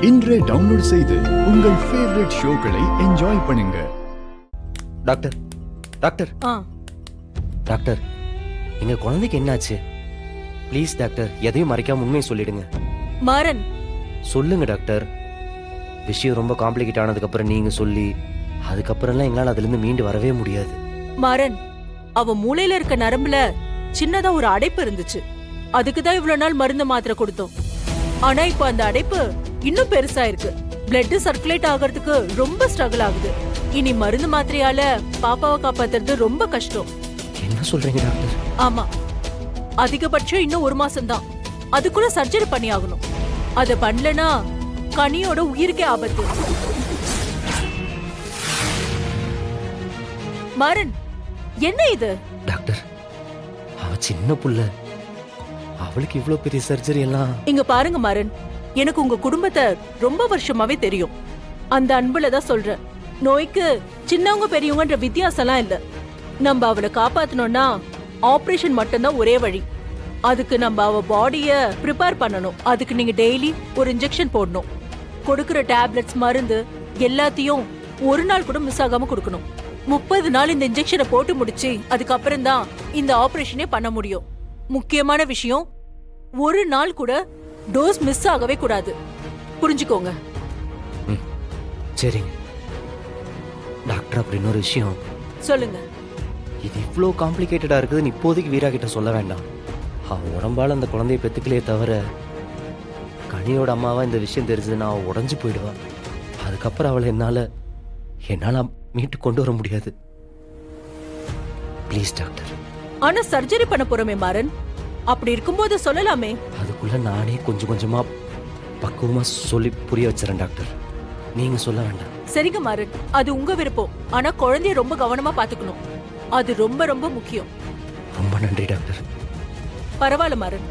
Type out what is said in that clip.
இன்றே டவுன்லோட் செய்து உங்கள் ஃபேவரட் ஷோக்களை என்ஜாய் பண்ணுங்க. டாக்டர் டாக்டர் டாக்டர் எங்க குழந்தைக்கு என்னாச்சு? ப்ளீஸ் டாக்டர், எதையும் மறைக்காம உண்மையை சொல்லிடுங்க. மாறன், சொல்லுங்க டாக்டர். விஷயம் ரொம்ப காம்ப்ளிகேட் ஆனதுக்கு அப்புறம் நீங்க சொல்லி அதுக்கப்புறம்லாம் எங்களால் அதுல இருந்து மீண்டு வரவே முடியாது. மாறன், அவ மூளையில இருக்க நரம்புல சின்னதா ஒரு அடைப்பு இருந்துச்சு. அதுக்குதான் இவ்வளவு நாள் மருந்து மாத்திரை கொடுத்தோம். ஆனா இப்ப அந்த அடைப்பு இன்னும் பெருசா இருக்கு. பிளட் சர்க்குலேட் ஆகிறதுக்கு ரொம்ப ஸ்ட்ரகிள் ஆகுது. இனி மருந்து மாத்திரையால பாப்பாவை காப்பாத்துறது ரொம்ப கஷ்டம். என்ன சொல்றீங்க டாக்டர்? ஆமா, அதிகபட்சம் இன்னும் 1 மாசம் தான். அதுக்குள்ள சர்ஜரி பண்ணி ஆகணும். அத பண்ணலனா கனியோட உயிருக்கே ஆபத்து. மாறன், என்ன இது? டாக்டர், அவ சின்ன புள்ள, அவளுக்கு இவ்வளவு பெரிய சர்ஜரி எல்லாம். இங்க பாருங்க மாறன், எனக்கு உங்க குடும்பத்தை ரொம்ப வருஷமாவே தெரியும். அந்த அன்புல தான் சொல்றேன். நோய்க்கு சின்னவங்க பெரியவங்கன்ற வித்தியாசம்லாம் இல்ல. நம்ம அவளை காப்பாத்தணும்னா ஆபரேஷன் மட்டும்தான் ஒரே வழி. அதுக்கு நம்ம அவ பாடிய ப்ரிப்பேர் பண்ணணும். அதுக்கு நீங்க டெய்லி ஒரு இன்ஜெக்ஷன் போடணும். கொடுக்கிற டேப்லெட்ஸ், மருந்து எல்லாத்தையும் ஒரு நாள் கூட மிஸ் ஆகாம கொடுக்கணும். 30 நாள் இந்த இன்ஜெக்ஷனை போட்டு முடிச்சு அதுக்கப்புறம் தான் இந்த ஆபரேஷனே பண்ண முடியும். முக்கியமான விஷயம், ஒரு நாள் கூட டோஸ் மிஸ் ஆகவே கூடாது. புரிஞ்சுக்கோங்க. சரிங்க டாக்டர். அப்படி இன்னொரு விஷயம் சொல்லுங்க. இது இவ்வளோ காம்ப்ளிகேட்டடா இருக்குதுன்னு இப்போதைக்கு வீரா கிட்ட சொல்ல வேண்டாம். அவன் உடம்பால அந்த குழந்தைய பெத்துக்கலையே தவிர கனியோட அம்மாவா இந்த விஷயம் தெரிஞ்சதுன்னா அவன் உடஞ்சு போயிடுவான். அதுக்கப்புறம் அவளை என்னால மீட்டு கொண்டு வர முடியாது. Please doctor. ஆனா சர்ஜரி பண்ண போறோமே மாறன், அப்படி இருக்கும்போது சொல்லலாமே. அதுக்குள்ள நானே கொஞ்சம் கொஞ்சமா பக்குவமா சொல்லி புரிய வச்சிடறேன் டாக்டர். நீங்க சொல்ல வேண்டாம். சரிங்க மாறன், அது உங்க விருப்பம். ஆனா குழந்தைய ரொம்ப கவனமா பாத்துக்கணும். அது ரொம்ப ரொம்ப முக்கியம். ரொம்ப நன்றி டாக்டர். பரவாயில்ல மாறன்.